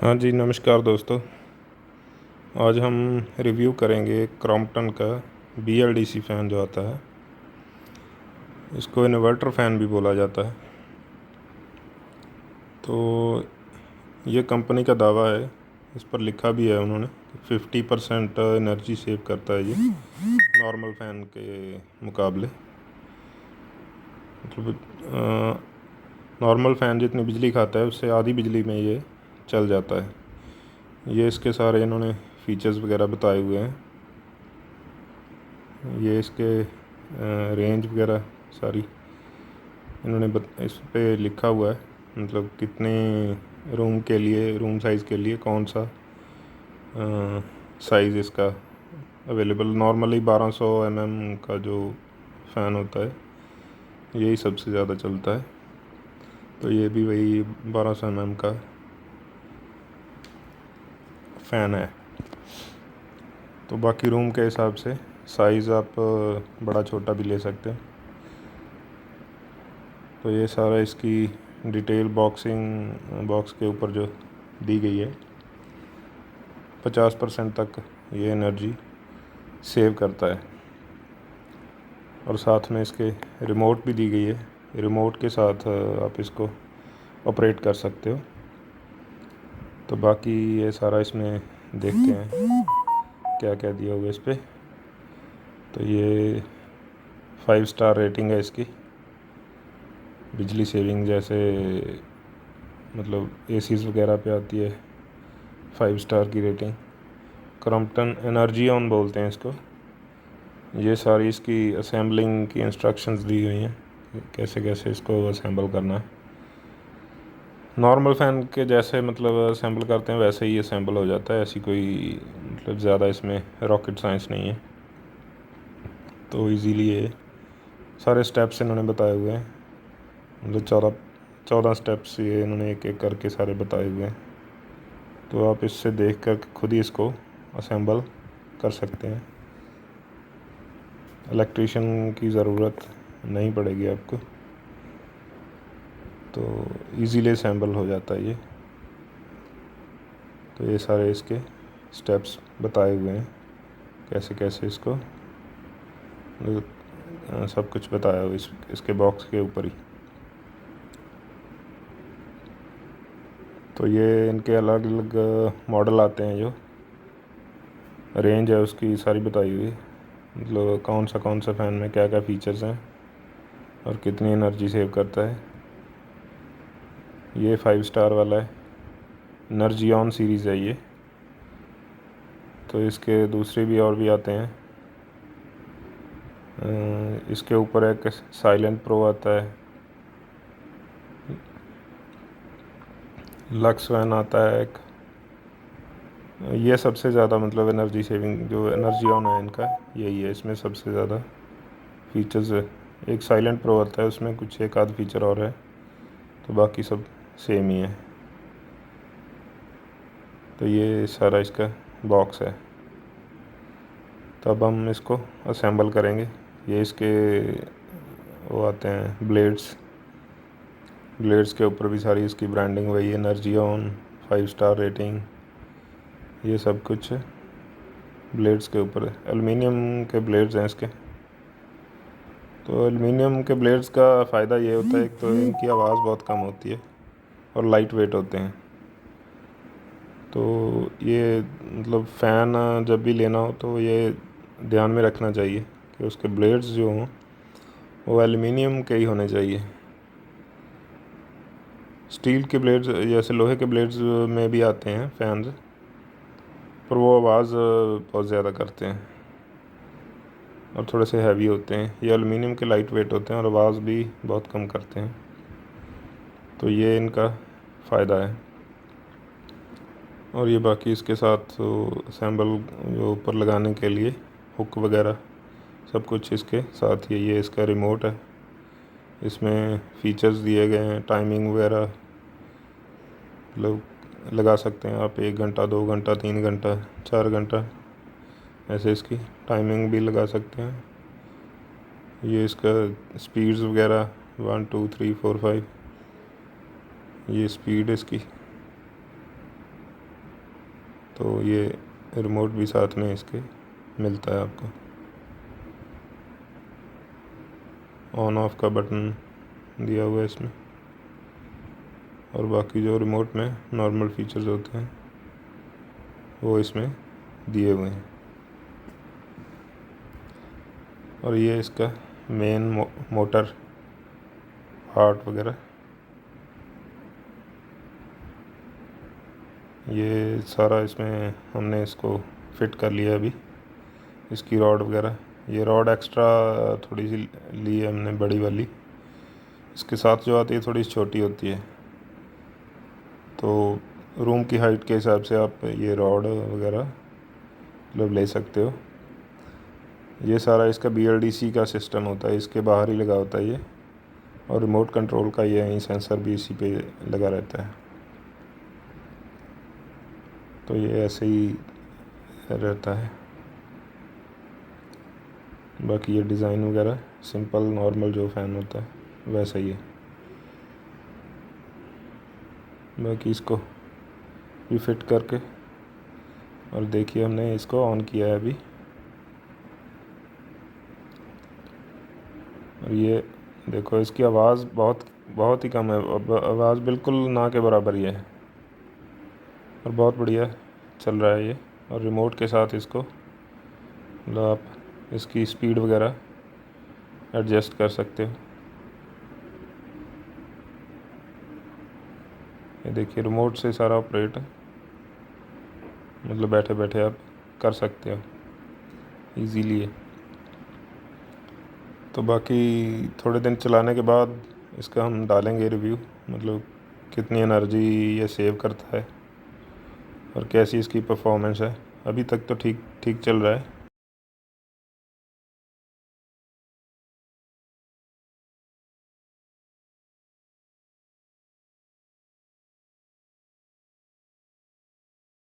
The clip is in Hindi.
हाँ जी, नमस्कार दोस्तों। आज हम रिव्यू करेंगे क्रॉम्पटन का BLDC फ़ैन जो आता है। इसको इन्वर्टर फ़ैन भी बोला जाता है। तो ये कंपनी का दावा है, इस पर लिखा भी है उन्होंने, 50% एनर्जी सेव करता है ये नॉर्मल फ़ैन के मुकाबले। मतलब नॉर्मल फ़ैन जितनी बिजली खाता है उससे आधी बिजली में ये चल जाता है। ये इसके सारे इन्होंने फीचर्स वगैरह बताए हुए हैं। ये इसके रेंज वगैरह सारी इन्होंने इस पे लिखा हुआ है, मतलब कितने रूम के लिए, रूम साइज़ के लिए कौन सा साइज़ इसका अवेलेबल। नॉर्मली 1200 mm का जो फ़ैन होता है यही सबसे ज़्यादा चलता है, तो ये भी वही 1200 mm का फ़ैन है। तो बाकी रूम के हिसाब से साइज़ आप बड़ा छोटा भी ले सकते हैं। तो ये सारा इसकी डिटेल बॉक्स के ऊपर जो दी गई है, 50% तक ये एनर्जी सेव करता है। और साथ में इसके रिमोट भी दी गई है, रिमोट के साथ आप इसको ऑपरेट कर सकते हो। तो बाकी ये सारा इसमें देखते हैं क्या क्या दिया हुआ है इस पर। तो ये 5 स्टार रेटिंग है इसकी बिजली सेविंग, जैसे मतलब एसीज़ वगैरह पे आती है 5 स्टार की रेटिंग। क्रॉम्पटन एनर्जी ऑन बोलते हैं इसको। ये सारी इसकी असेंबलिंग की इंस्ट्रक्शंस दी हुई हैं, कैसे कैसे इसको असेंबल करना है। नॉर्मल फ़ैन के जैसे मतलब असेंबल करते हैं वैसे ही असेंबल हो जाता है, ऐसी कोई मतलब ज़्यादा इसमें रॉकेट साइंस नहीं है। तो इजीली ये सारे स्टेप्स इन्होंने बताए हुए हैं, मतलब 14 स्टेप्स ये इन्होंने एक एक करके सारे बताए हुए हैं। तो आप इससे देख कर खुद ही इसको असेंबल कर सकते हैं, इलेक्ट्रीशियन की ज़रूरत नहीं पड़ेगी आपको। तो इजीली असेंबल हो जाता है ये। तो ये सारे इसके स्टेप्स बताए हुए हैं, कैसे कैसे इसको सब कुछ बताया हुआ इसके बॉक्स के ऊपर ही। तो ये इनके अलग अलग मॉडल आते हैं, जो रेंज है उसकी सारी बताई हुई है, मतलब कौन सा फ़ैन में क्या क्या फ़ीचर्स हैं और कितनी एनर्जी सेव करता है। ये 5 स्टार वाला है, एनर्जी ऑन सीरीज़ है ये। तो इसके दूसरे भी और भी आते हैं। इसके ऊपर एक साइलेंट प्रो आता है, लक्स फैन आता है एक। ये सबसे ज़्यादा मतलब एनर्जी सेविंग, जो एनर्जी ऑन है इनका यही है, इसमें सबसे ज़्यादा फीचर्स है। एक साइलेंट प्रो आता है, उसमें कुछ एक आध फीचर और है, तो बाकी सब सेम ही है। तो ये सारा इसका बॉक्स है। तो अब हम इसको असेंबल करेंगे। ये इसके वो आते हैं ब्लेड्स के ऊपर भी सारी इसकी ब्रांडिंग वही, एनर्जी ऑन, 5 स्टार रेटिंग, ये सब कुछ ब्लेड्स के ऊपर है। एलुमिनियम के ब्लेड्स हैं इसके। तो एलुमिनियम के ब्लेड्स का फ़ायदा ये होता है, एक तो इनकी आवाज़ बहुत कम होती है और लाइट वेट होते हैं। तो ये मतलब फ़ैन जब भी लेना हो तो ये ध्यान में रखना चाहिए कि उसके ब्लेड्स जो हों वो एलुमिनियम के ही होने चाहिए। स्टील के ब्लेड्स जैसे लोहे के ब्लेड्स में भी आते हैं फ़ैन्स, पर वो आवाज़ बहुत ज़्यादा करते हैं और थोड़े से हैवी होते हैं। ये एलुमिनियम के लाइट वेट होते हैं और आवाज़ भी बहुत कम करते हैं। तो ये इनका फ़ायदा है। और ये बाकी इसके साथ असेंबल जो ऊपर लगाने के लिए हुक वगैरह सब कुछ इसके साथ ही। ये इसका रिमोट है, इसमें फ़ीचर्स दिए गए हैं, टाइमिंग वगैरह मतलब लगा सकते हैं आप, 1 घंटा, 2 घंटा, 3 घंटा, 4 घंटा, ऐसे इसकी टाइमिंग भी लगा सकते हैं। ये इसका स्पीड्स वगैरह 1 2 3 4 5, ये स्पीड इसकी। तो ये रिमोट भी साथ में इसके मिलता है आपको। ऑन ऑफ का बटन दिया हुआ है इसमें, और बाकी जो रिमोट में नॉर्मल फीचर्स होते हैं वो इसमें दिए हुए हैं। और ये इसका मेन मोटर पार्ट वगैरह, ये सारा इसमें हमने इसको फिट कर लिया अभी। इसकी रॉड वगैरह, ये रॉड एक्स्ट्रा थोड़ी सी ली है हमने, बड़ी वाली। इसके साथ जो आती है थोड़ी छोटी होती है, तो रूम की हाइट के हिसाब से आप ये रॉड वगैरह मतलब ले सकते हो। ये सारा इसका BLDC का सिस्टम होता है, इसके बाहर ही लगा होता है ये। और रिमोट कंट्रोल का ये यहीं सेंसर भी इसी पे लगा रहता है। तो ये ऐसे ही रहता है। बाकी ये डिज़ाइन वगैरह सिंपल नॉर्मल जो फ़ैन होता है वैसा ही है। बाकी इसको भी फिट करके, और देखिए हमने इसको ऑन किया है अभी। और ये देखो इसकी आवाज़ बहुत ही कम है, आवाज़ बिल्कुल ना के बराबर ही है, और बहुत बढ़िया चल रहा है ये। और रिमोट के साथ इसको मतलब आप इसकी स्पीड वगैरह एडजस्ट कर सकते हो। ये देखिए रिमोट से सारा ऑपरेट मतलब बैठे बैठे आप कर सकते हो इजीली है। तो बाकी थोड़े दिन चलाने के बाद इसका हम डालेंगे रिव्यू, मतलब कितनी एनर्जी ये सेव करता है और कैसी इसकी परफॉर्मेंस है। अभी तक तो ठीक ठीक चल रहा है।